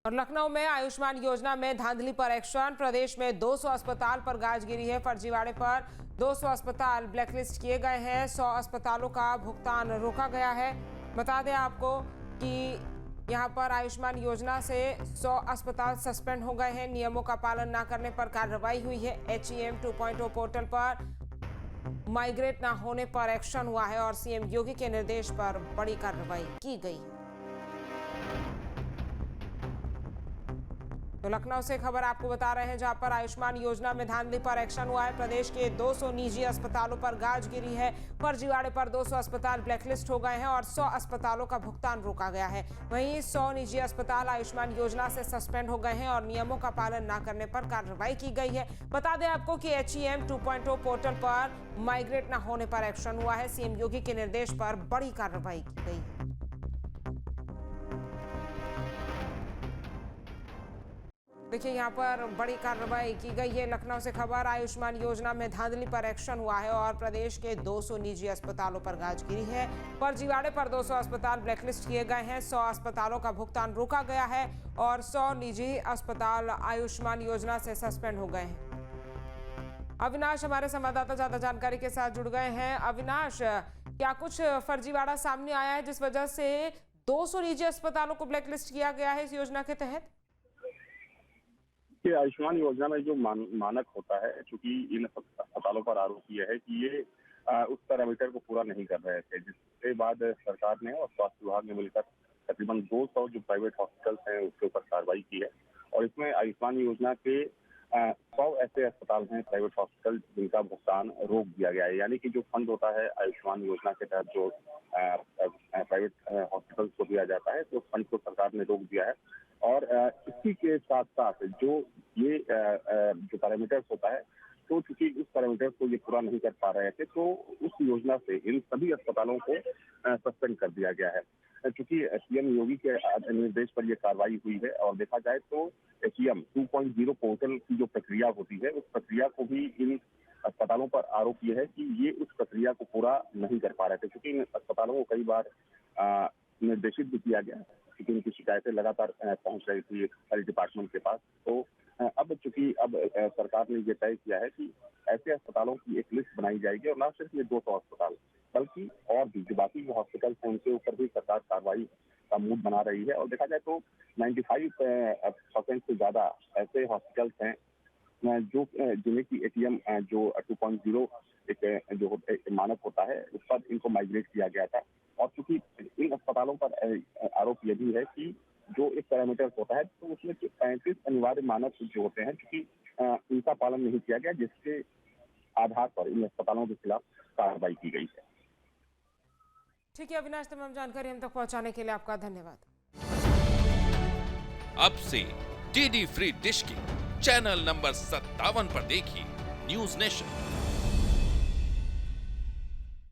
और लखनऊ में आयुष्मान योजना में धांधली पर एक्शन। प्रदेश में 200 अस्पताल पर गाज गिरी है। फर्जीवाड़े पर 200 अस्पताल ब्लैकलिस्ट किए गए हैं। 100 अस्पतालों का भुगतान रोका गया है। बता दें आपको कि यहां पर आयुष्मान योजना से 100 अस्पताल सस्पेंड हो गए हैं। नियमों का पालन न करने पर कार्रवाई हुई है। HEM 2.0 पोर्टल पर माइग्रेट न होने पर एक्शन हुआ है और सीएम योगी के निर्देश पर बड़ी कार्रवाई की गई। तो लखनऊ से खबर आपको बता रहे हैं, जहां पर आयुष्मान योजना में धांधली पर एक्शन हुआ है। प्रदेश के 200 निजी अस्पतालों पर गाज गिरी है। फर्जीवाड़े पर 200 अस्पताल ब्लैकलिस्ट हो गए हैं और 100 अस्पतालों का भुगतान रोका गया है। वहीं 100 निजी अस्पताल आयुष्मान योजना से सस्पेंड हो गए हैं और नियमों का पालन न करने पर कार्रवाई की गई है। बता दें आपको कि HEM 2.0 पोर्टल पर माइग्रेट न होने पर एक्शन हुआ है। सीएम योगी के निर्देश पर बड़ी कार्रवाई की गई। देखिए, यहाँ पर बड़ी कार्रवाई की गई है। लखनऊ से खबर, आयुष्मान योजना में धांधली पर एक्शन हुआ है और प्रदेश के 200 निजी अस्पतालों पर गाज गिरी है। फर्जीवाड़े पर 200 अस्पताल ब्लैकलिस्ट किए गए हैं। 100 अस्पतालों का भुगतान रोका गया है और 100 निजी अस्पताल आयुष्मान योजना से सस्पेंड हो गए हैं। अविनाश हमारे संवाददाता ज्यादा जानकारी के साथ जुड़ गए हैं। अविनाश, क्या कुछ फर्जीवाड़ा सामने आया है जिस वजह से 200 निजी अस्पतालों को ब्लैकलिस्ट किया गया है इस योजना के तहत? कि आयुष्मान योजना में जो मानक होता है, चूंकि इन अस्पतालों पर आरोप यह है कि ये उस पैरामीटर को पूरा नहीं कर रहे थे, जिसके बाद सरकार ने और स्वास्थ्य विभाग ने मिलकर तकरीबन 200 जो प्राइवेट हॉस्पिटल्स हैं उसके ऊपर कार्रवाई की है। और इसमें आयुष्मान योजना के 100 ऐसे अस्पताल हैं, प्राइवेट हॉस्पिटल, जिनका भुगतान रोक दिया गया है। यानी कि जो फंड होता है आयुष्मान योजना के तहत जो प्राइवेट हॉस्पिटल्स को दिया जाता है, तो फंड को सरकार ने रोक दिया है। और इसी के साथ साथ जो ये जो पैरामीटर्स होता है, तो चूंकि उस पैरामीटर्स को ये पूरा नहीं कर पा रहे थे, तो उस योजना से इन सभी अस्पतालों को सस्पेंड कर दिया गया है। चूंकि सीएम योगी के निर्देश पर यह कार्रवाई हुई है और देखा जाए तो HEM 2.0 पोर्टल की जो प्रक्रिया होती है, उस प्रक्रिया को भी इन अस्पतालों पर आरोप यह है कि ये उस प्रक्रिया को पूरा नहीं कर पा रहे थे। क्योंकि इन अस्पतालों को कई बार निर्देशित भी किया गया, क्योंकि उनकी शिकायतें लगातार पहुंच रही थी हेल्थ डिपार्टमेंट के पास। तो अब चूंकि अब सरकार ने ये तय किया है कि ऐसे अस्पतालों की एक लिस्ट बनाई जाएगी और न सिर्फ ये 200 अस्पताल, बल्कि और भी जो बाकी जो हॉस्पिटल्स हैं उनके ऊपर भी सरकार कार्रवाई का मूड बना रही है। और देखा जाए तो 95% से ज्यादा ऐसे हॉस्पिटल्स हैं जो जिन्हें की HEM जो 2.0 एक जो मानक होता है, उस पर इनको माइग्रेट किया गया था। और चूंकि इन अस्पतालों पर आरोप यह भी है कि जो एक पैरामीटर होता है, तो उसमें 35 अनिवार्य मानक जो होते हैं, क्योंकि इनका पालन नहीं किया गया, जिसके आधार पर इन अस्पतालों के खिलाफ कार्रवाई की गई है। ठीक है अविनाश, तमाम जानकारी हम तक पहुंचाने के लिए आपका धन्यवाद। अब से DD फ्री डिश की चैनल नंबर 57 पर देखिए न्यूज नेशन।